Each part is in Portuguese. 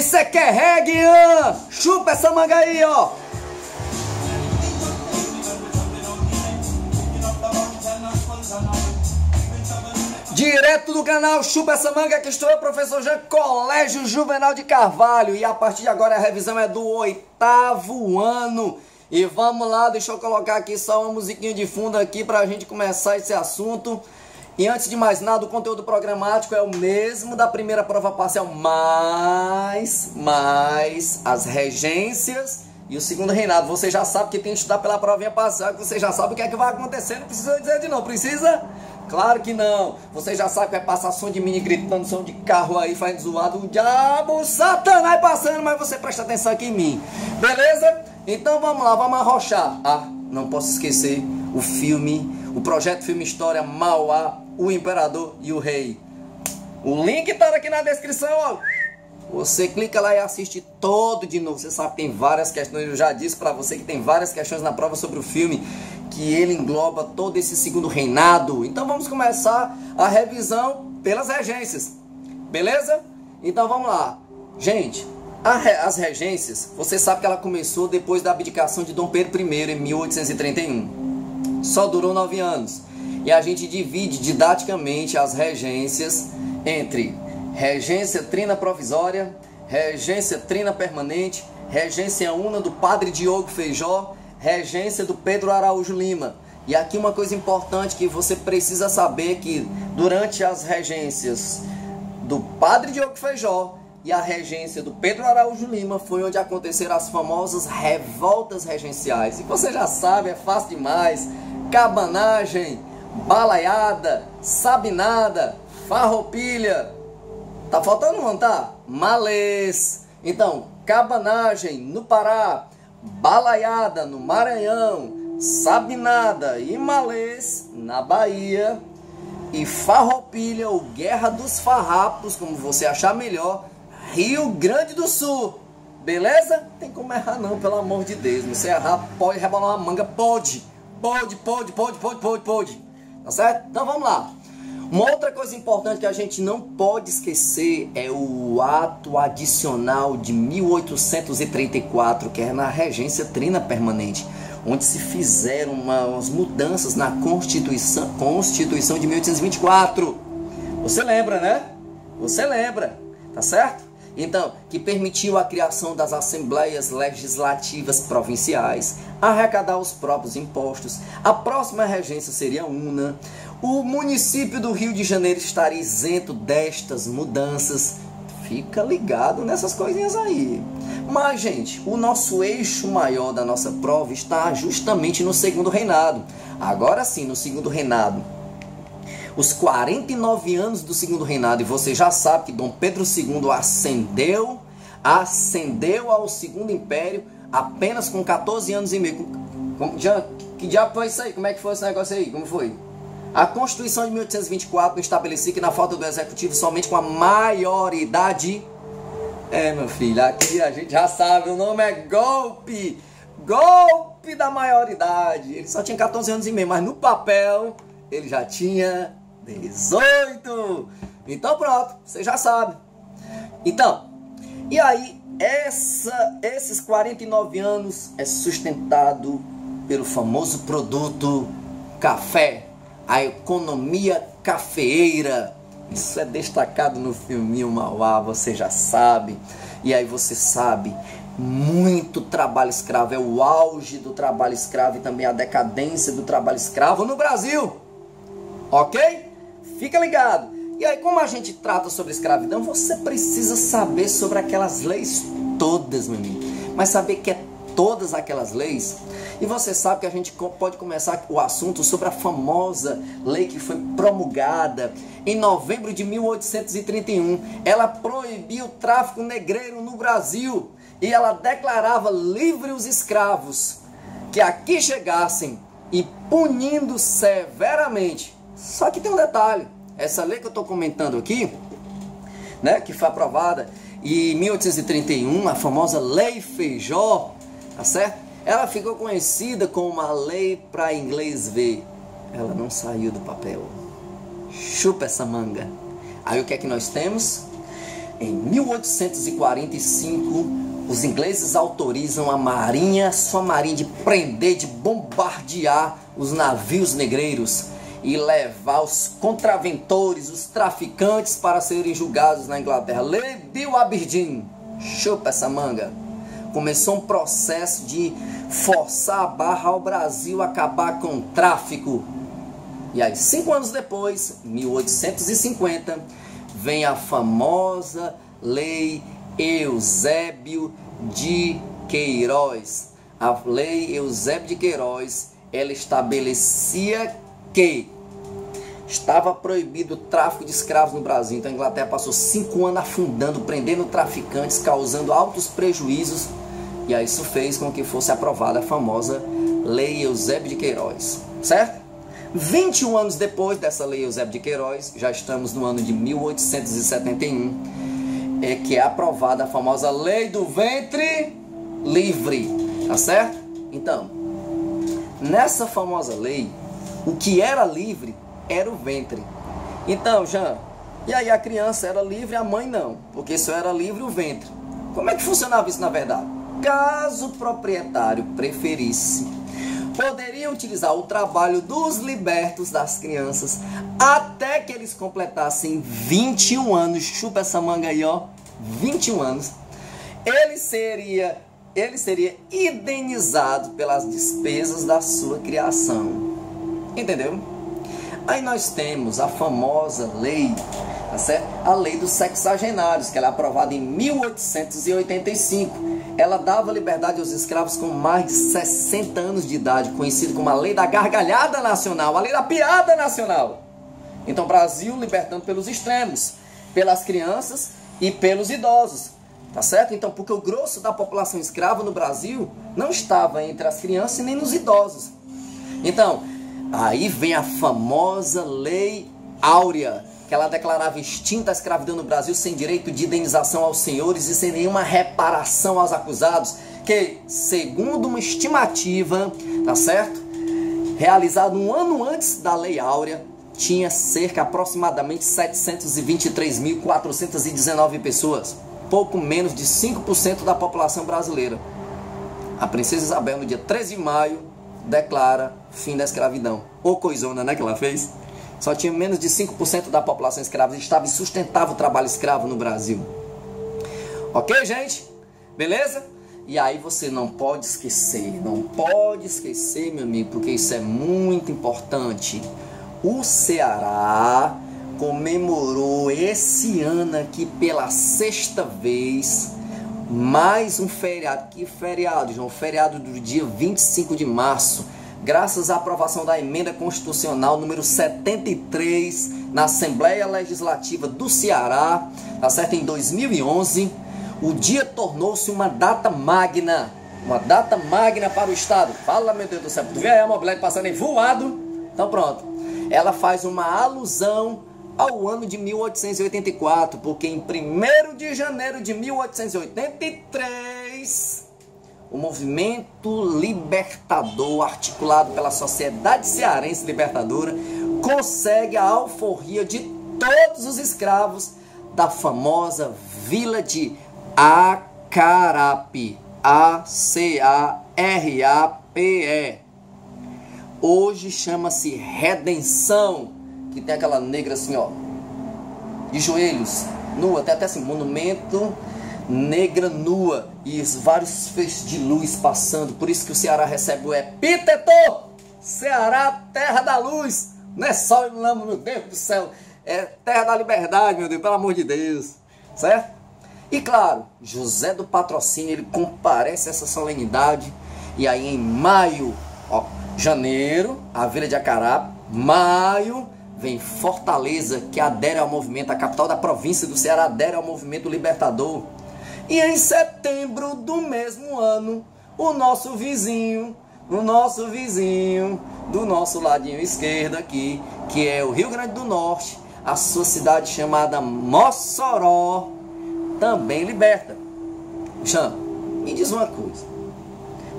Isso é que é reggae, hein? Chupa essa manga aí, ó. Direto do canal Chupa essa manga, que estou eu, professor Jean, Colégio Juvenal de Carvalho. E a partir de agora a revisão é do 8º ano. E vamos lá, deixa eu colocar aqui só uma musiquinha de fundo aqui pra gente começar esse assunto. E antes de mais nada, o conteúdo programático é o mesmo da primeira prova parcial, mais as regências e o segundo reinado. Você já sabe que tem que estudar pela provinha parcial, que você já sabe o que é que vai acontecer, não precisa dizer de não, precisa? Claro que não. Você já sabe que vai passar som de mini gritando, som de carro aí, fazendo zoado, o diabo, satanás passando, mas você presta atenção aqui em mim, beleza? Então vamos lá, vamos arrochar. Ah, não posso esquecer o filme, o projeto Filme História Mauá, o Imperador e o Rei. O link tá aqui na descrição, ó. Você clica lá e assiste todo de novo. Você sabe que tem várias questões, eu já disse pra você que tem várias questões na prova sobre o filme, que ele engloba todo esse segundo reinado. Então vamos começar a revisão pelas regências, beleza? Então vamos lá. Gente, as regências, você sabe que ela começou depois da abdicação de Dom Pedro I em 1831. Só durou 9 anos. E a gente divide didaticamente as regências entre regência trina provisória, regência trina permanente, regência una do padre Diogo Feijó, regência do Pedro Araújo Lima. E aqui uma coisa importante que você precisa saber, que durante as regências do padre Diogo Feijó e a regência do Pedro Araújo Lima foi onde aconteceram as famosas revoltas regenciais. E você já sabe, é fácil demais: cabanagem, balaiada, sabinada, farroupilha. Tá faltando um, tá? Malês. Então, cabanagem no Pará, balaiada no Maranhão, sabinada e malês na Bahia, e farroupilha ou guerra dos farrapos, como você achar melhor, Rio Grande do Sul. Beleza? Tem como errar não, pelo amor de Deus. Você errar, pode rebolar uma manga, pode. Pode. Tá certo? Então vamos lá. Uma outra coisa importante que a gente não pode esquecer é o ato adicional de 1834, que é na regência trina permanente, onde se fizeram umas mudanças na Constituição de 1824. Você lembra, né? Você lembra, tá certo? Então, que permitiu a criação das assembleias legislativas provinciais, arrecadar os próprios impostos. A próxima regência seria una. O município do Rio de Janeiro estaria isento destas mudanças. Fica ligado nessas coisinhas aí. Mas, gente, o nosso eixo maior da nossa prova está justamente no segundo reinado. Agora sim, no segundo reinado, os 49 anos do segundo reinado, e você já sabe que Dom Pedro II ascendeu ao segundo império apenas com 14 anos e meio. Que diabo foi isso aí? Como é que foi esse negócio aí? Como foi? A Constituição de 1824 estabelecia que na falta do executivo, somente com a maioridade... meu filho, aqui a gente já sabe, o nome é golpe. Golpe da maioridade. Ele só tinha 14 anos e meio, mas no papel ele já tinha 18. Então pronto, você já sabe. Então, e aí, esses 49 anos é sustentado pelo famoso produto café, a economia cafeeira. Isso é destacado no filminho Mauá, você já sabe. E aí você sabe, muito trabalho escravo, é o auge do trabalho escravo e também a decadência do trabalho escravo no Brasil. Ok? Fica ligado. E aí, como a gente trata sobre escravidão, você precisa saber sobre aquelas leis todas, meu amigo. Mas saber que é todas aquelas leis. E você sabe que a gente pode começar o assunto sobre a famosa lei que foi promulgada em novembro de 1831. Ela proibia o tráfico negreiro no Brasil e ela declarava livre os escravos que aqui chegassem, e punindo severamente. Só que tem um detalhe: essa lei que eu estou comentando aqui, né, que foi aprovada em 1831, a famosa Lei Feijó, tá certo? Ela ficou conhecida como uma lei para inglês ver. Ela não saiu do papel. Chupa essa manga. Aí o que é que nós temos? Em 1845, os ingleses autorizam a marinha, sua marinha, de prender, de bombardear os navios negreiros e levar os contraventores, os traficantes, para serem julgados na Inglaterra. Lei Bill Aberdeen, chupa essa manga. Começou um processo de forçar a barra ao Brasil acabar com o tráfico. E aí, 5 anos depois, 1850, vem a famosa Lei Eusébio de Queiroz. A Lei Eusébio de Queiroz, ela estabelecia que estava proibido o tráfico de escravos no Brasil. Então a Inglaterra passou 5 anos afundando, prendendo traficantes, causando altos prejuízos. E aí isso fez com que fosse aprovada a famosa Lei Eusébio de Queiroz, certo? 21 anos depois dessa Lei Eusébio de Queiroz, já estamos no ano de 1871, é que é aprovada a famosa Lei do Ventre Livre, tá certo? Então, nessa famosa lei, o que era livre era o ventre. Então, Jean, e aí a criança era livre, a mãe não, porque só era livre o ventre. Como é que funcionava isso na verdade? Caso o proprietário preferisse, poderia utilizar o trabalho dos libertos, das crianças, até que eles completassem 21 anos. Chupa essa manga aí, ó. 21 anos. Ele seria indenizado pelas despesas da sua criação. Entendeu? Aí nós temos a famosa lei, tá certo? A lei dos sexagenários, que ela é aprovada em 1885. Ela dava liberdade aos escravos com mais de 60 anos de idade, conhecido como a lei da gargalhada nacional, a lei da piada nacional. Então, Brasil libertando pelos extremos, pelas crianças e pelos idosos, tá certo? Então, porque o grosso da população escrava no Brasil não estava entre as crianças e nem nos idosos. Então, aí vem a famosa Lei Áurea, que ela declarava extinta a escravidão no Brasil, sem direito de indenização aos senhores e sem nenhuma reparação aos acusados, que, segundo uma estimativa, tá certo, realizada um ano antes da Lei Áurea, tinha cerca aproximadamente 723.419 pessoas, pouco menos de 5% da população brasileira. A princesa Isabel, no dia 13 de maio, declara fim da escravidão. Ô coisona, né, que ela fez? Só tinha menos de 5% da população escrava e estava insustentável o trabalho escravo no Brasil. Ok, gente? Beleza? E aí você não pode esquecer, meu amigo, porque isso é muito importante. O Ceará comemorou esse ano aqui pela 6ª vez mais um feriado. Que feriado, João? Feriado do dia 25 de março. Graças à aprovação da emenda constitucional número 73 na Assembleia Legislativa do Ceará, tá certo? Em 2011, o dia tornou-se uma data magna para o Estado. Fala, meu Deus do céu, tu vê aí a mobilete passando aí voado? Então pronto, ela faz uma alusão ao ano de 1884, porque em 1º de janeiro de 1883... o movimento libertador, articulado pela Sociedade Cearense Libertadora, consegue a alforria de todos os escravos da famosa vila de Acarape, A-C-A-R-A-P-E. Hoje chama-se Redenção, que tem aquela negra assim, ó, de joelhos, nua, tem até assim, monumento negra nua e vários feixes de luz passando. Por isso que o Ceará recebe o epíteto Ceará, terra da luz. Não é sol e lama, meu Deus do céu, é terra da liberdade, meu Deus, pelo amor de Deus, certo? E claro, José do Patrocínio, ele comparece a essa solenidade. E aí em maio, ó, janeiro, a vila de Acarape. Maio, vem Fortaleza, que adere ao movimento, a capital da província do Ceará adere ao movimento libertador. E em setembro do mesmo ano, o nosso vizinho, do nosso ladinho esquerdo aqui, que é o Rio Grande do Norte, a sua cidade chamada Mossoró, também liberta. Jean, me diz uma coisa.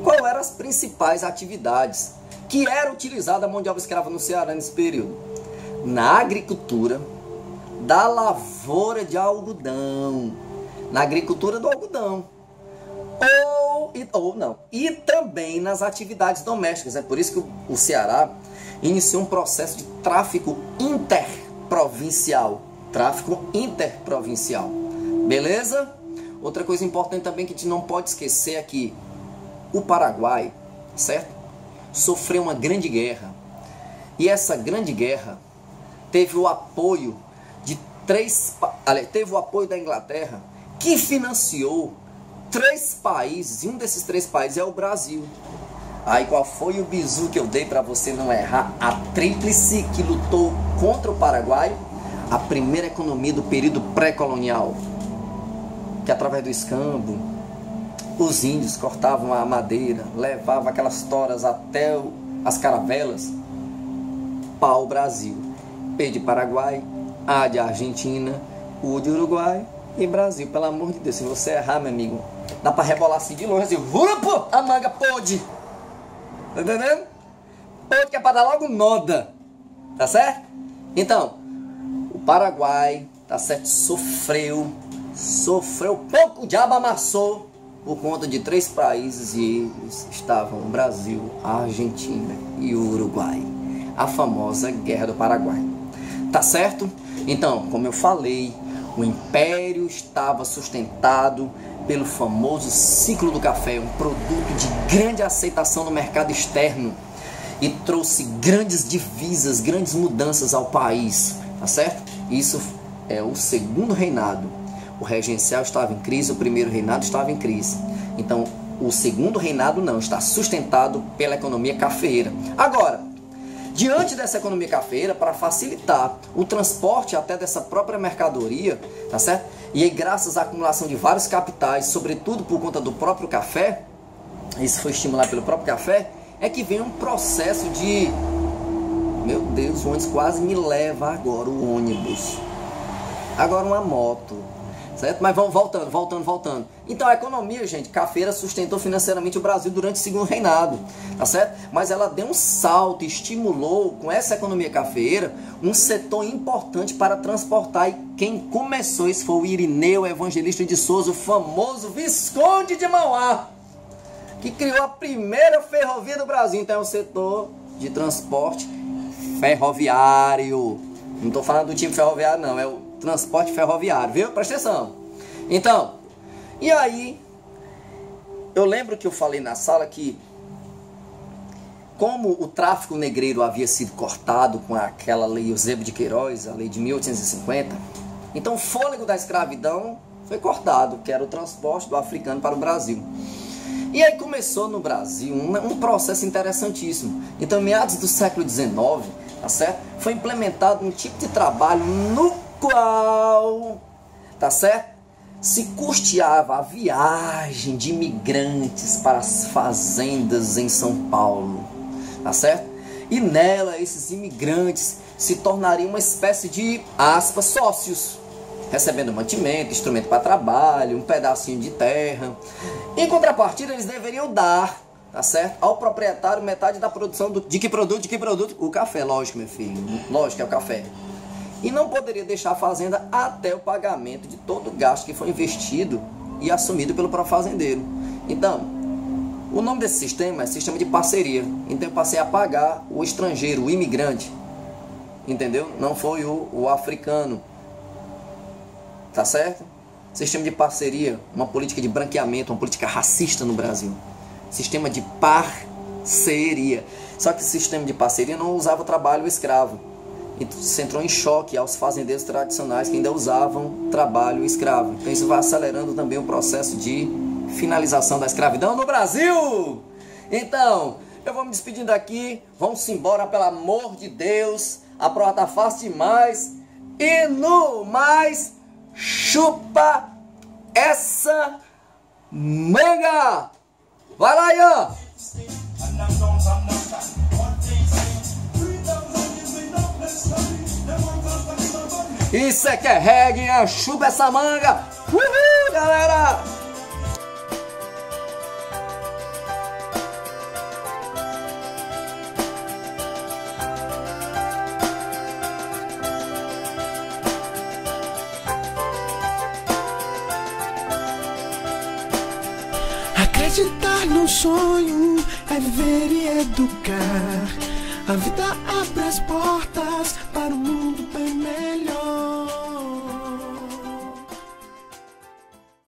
Qual eram as principais atividades que era utilizada a mão de obra escrava no Ceará nesse período? Na agricultura, da lavoura de algodão, na agricultura do algodão, ou não, e também nas atividades domésticas. É por isso que o Ceará iniciou um processo de tráfico interprovincial. Tráfico interprovincial. Beleza? Outra coisa importante também que a gente não pode esquecer é que o Paraguai, certo? Sofreu uma grande guerra. E essa grande guerra teve o apoio teve o apoio da Inglaterra, que financiou 3 países, e um desses 3 países é o Brasil. Aí qual foi o bizu que eu dei para você não errar? A tríplice que lutou contra o Paraguai, a primeira economia do período pré-colonial, que através do escambo, os índios cortavam a madeira, levavam aquelas toras até as caravelas, pau Brasil. P de Paraguai, A de Argentina, U de Uruguai e Brasil. Pelo amor de Deus, se você errar, meu amigo, dá para rebolar assim de longe, assim, pô, a manga pode. Tá entendendo? Pode, que é para dar logo noda. Tá certo? Então, o Paraguai, tá certo, sofreu pouco, o diabo amassou por conta de 3 países, e eles estavam o Brasil, a Argentina e o Uruguai. A famosa Guerra do Paraguai. Tá certo? Então, como eu falei, o império estava sustentado pelo famoso ciclo do café, um produto de grande aceitação no mercado externo e trouxe grandes divisas, grandes mudanças ao país, tá certo? Isso é o segundo reinado. O regencial estava em crise, o primeiro reinado estava em crise. Então, o segundo reinado não, está sustentado pela economia cafeeira. Agora, diante dessa economia cafeeira, para facilitar o transporte até dessa própria mercadoria, tá certo? E aí, graças à acumulação de vários capitais, sobretudo por conta do próprio café, isso foi estimulado pelo próprio café, é que vem um processo de... Meu Deus, o ônibus quase me leva agora, o ônibus. Agora uma moto, certo? Mas vamos voltando. Então a economia, gente, cafeira sustentou financeiramente o Brasil durante o segundo reinado, tá certo? Mas ela deu um salto e estimulou, com essa economia cafeeira, um setor importante para transportar. E quem começou isso foi o Irineu Evangelista de Souza, o famoso Visconde de Mauá, que criou a primeira ferrovia do Brasil. Então é o setor de transporte ferroviário. Não estou falando do time ferroviário, não, é o transporte ferroviário, viu? Presta atenção. Então, e aí, eu lembro que eu falei na sala que, como o tráfico negreiro havia sido cortado com aquela lei Eusébio de Queiroz, a lei de 1850, então o fôlego da escravidão foi cortado, que era o transporte do africano para o Brasil. E aí começou no Brasil um processo interessantíssimo. Então, em meados do século XIX, tá certo? Foi implementado um tipo de trabalho no qual, tá certo, se custeava a viagem de imigrantes para as fazendas em São Paulo, tá certo? E nela esses imigrantes se tornariam uma espécie de, aspas, sócios, recebendo mantimento, instrumento para trabalho, um pedacinho de terra. Em contrapartida, eles deveriam dar, tá certo, ao proprietário metade da produção de que produto? O café, lógico, meu filho, lógico, é o café. E não poderia deixar a fazenda até o pagamento de todo o gasto que foi investido e assumido pelo próprio fazendeiro. Então, o nome desse sistema é sistema de parceria. Então eu passei a pagar o estrangeiro, o imigrante, entendeu? Não foi o africano, tá certo? Sistema de parceria, uma política de branqueamento, uma política racista no Brasil. Sistema de parceria. Só que esse sistema de parceria não usava o trabalho escravo. Isso entrou em choque aos fazendeiros tradicionais que ainda usavam trabalho escravo. Então isso vai acelerando também o processo de finalização da escravidão no Brasil. Então, eu vou me despedindo aqui. Vamos embora, pelo amor de Deus. A prova tá fácil demais. E no mais, chupa essa manga. Vai lá, Ian. Isso é que é reggae, chupa essa manga. Uhul, galera! Acreditar no sonho é viver e educar. A vida abre as portas para o mundo.